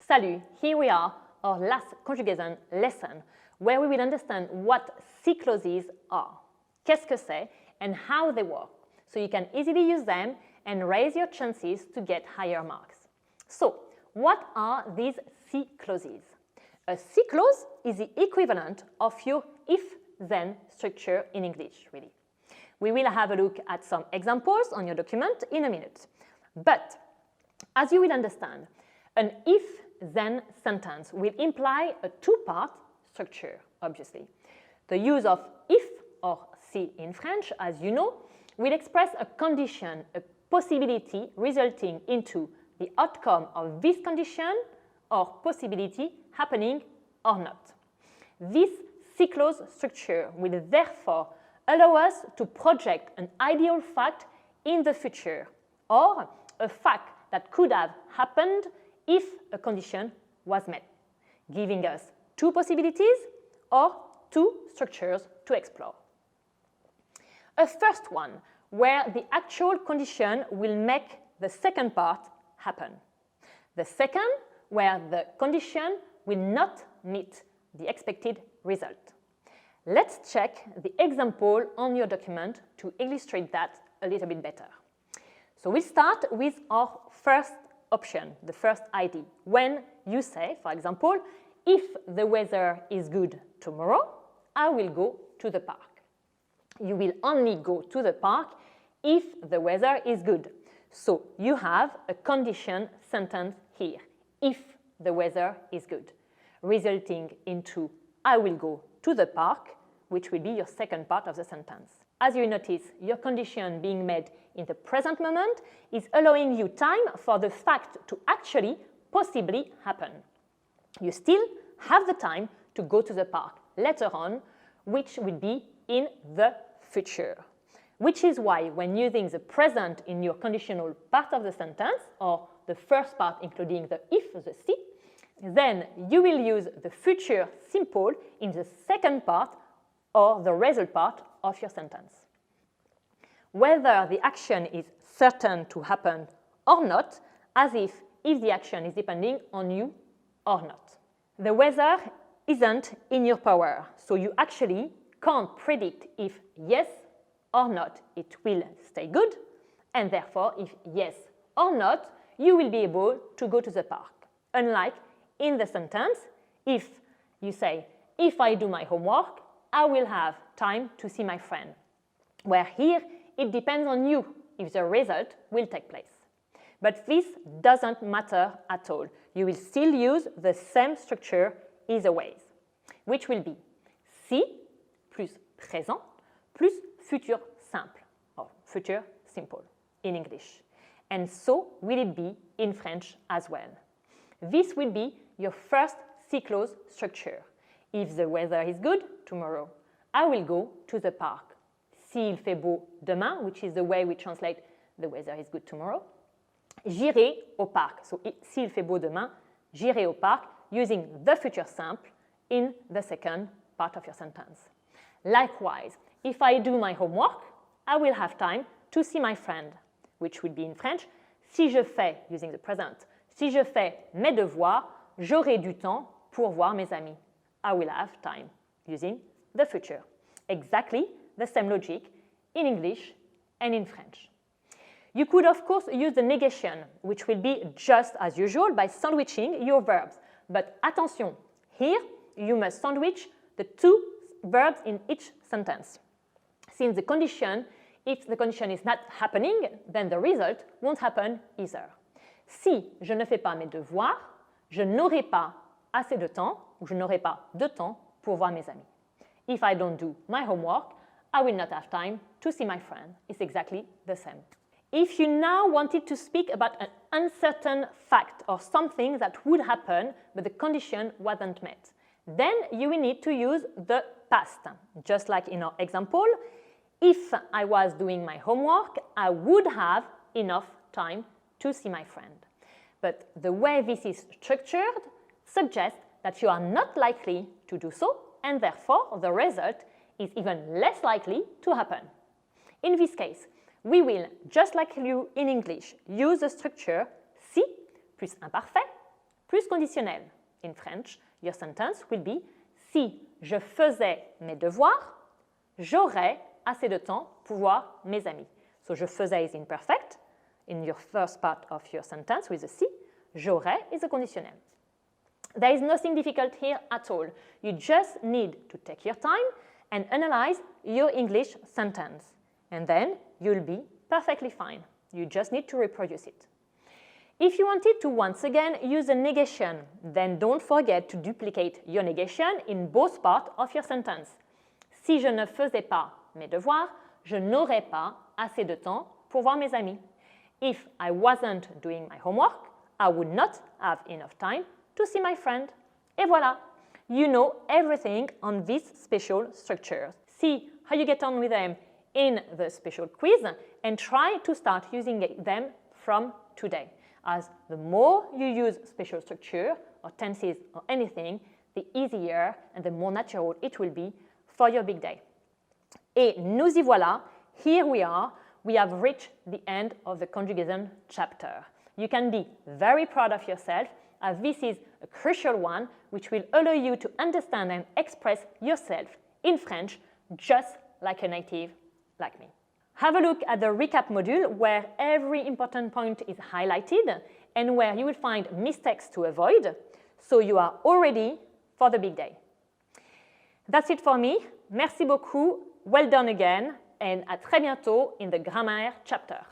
Salut, here we are, our last conjugaison lesson, where we will understand what C clauses are, qu'est-ce que c'est, and how they work, so you can easily use them and raise your chances to get higher marks. So, what are these C clauses? A C clause is the equivalent of your if-then structure in English, really. We will have a look at some examples on your document in a minute. But, as you will understand, an if-then sentence will imply a two-part structure, obviously. The use of if, or si in French, as you know, will express a condition, a possibility resulting into the outcome of this condition or possibility happening or not. This C clause structure will therefore allow us to project an ideal fact in the future or a fact that could have happened if a condition was met, giving us two possibilities or two structures to explore. A first one, where the actual condition will make the second part happen. The second, where the condition will not meet the expected result. Let's check the example on your document to illustrate that a little bit better. So we'll start with our first option, the first ID, when you say, for example, if the weather is good tomorrow, I will go to the park. You will only go to the park if the weather is good. So you have a condition sentence here, if the weather is good, resulting into I will go to the park, which will be your second part of the sentence. As you notice, your condition being made in the present moment is allowing you time for the fact to actually possibly happen. You still have the time to go to the park later on, which will be in the future. Which is why when using the present in your conditional part of the sentence, or the first part including the if, the si, then you will use the future simple in the second part or the result part of your sentence. Whether the action is certain to happen or not, as if the action is depending on you or not. The weather isn't in your power, so you actually can't predict if yes or not it will stay good, and therefore if yes or not, you will be able to go to the park. Unlike in the sentence, if you say, if I do my homework, I will have time to see my friend, where here it depends on you if the result will take place. But this doesn't matter at all. You will still use the same structure either ways, which will be si plus présent plus futur simple, or futur simple in English. And so will it be in French as well. This will be your first C clause structure. If the weather is good tomorrow, I will go to the park. S'il fait beau demain, which is the way we translate the weather is good tomorrow, j'irai au parc. So s'il fait beau demain, j'irai au parc, using the future simple in the second part of your sentence. Likewise, if I do my homework, I will have time to see my friend, which will be in French, si je fais, using the present, si je fais mes devoirs, j'aurai du temps pour voir mes amis. I will have time, using the future. Exactly the same logic in English and in French. You could, of course, use the negation, which will be just as usual by sandwiching your verbs. But attention, here you must sandwich the two verbs in each sentence. Since the condition, if the condition is not happening, then the result won't happen either. Si je ne fais pas mes devoirs, je n'aurai pas assez de temps, ou je n'aurai pas de temps pour voir mes amis. If I don't do my homework, I will not have time to see my friend. It's exactly the same. If you now wanted to speak about an uncertain fact or something that would happen but the condition wasn't met, then you will need to use the past. Just like in our example, if I was doing my homework, I would have enough time to see my friend. But the way this is structured suggests that you are not likely to do so, and therefore the result is even less likely to happen. In this case, we will, just like you in English, use the structure si plus imparfait plus conditionnel. In French, your sentence will be si je faisais mes devoirs, j'aurais assez de temps pour voir mes amis. So je faisais is imperfect in your first part of your sentence with a si. J'aurais is a conditionnel. There is nothing difficult here at all. You just need to take your time and analyze your English sentence. And then you'll be perfectly fine. You just need to reproduce it. If you wanted to once again use a negation, then don't forget to duplicate your negation in both parts of your sentence. Si je ne faisais pas mes devoirs, je n'aurais pas assez de temps pour voir mes amis. If I wasn't doing my homework, I would not have enough time to see my friend. Et voilà, you know everything on these special structures. See how you get on with them in the special quiz and try to start using them from today. As the more you use special structure or tenses or anything, the easier and the more natural it will be for your big day. Et nous y voilà, here we are, we have reached the end of the conjugation chapter. You can be very proud of yourself, as this is a crucial one which will allow you to understand and express yourself in French just like a native like me. Have a look at the recap module where every important point is highlighted and where you will find mistakes to avoid, so you are all ready for the big day. That's it for me. Merci beaucoup, well done again, and à très bientôt in the grammar chapter.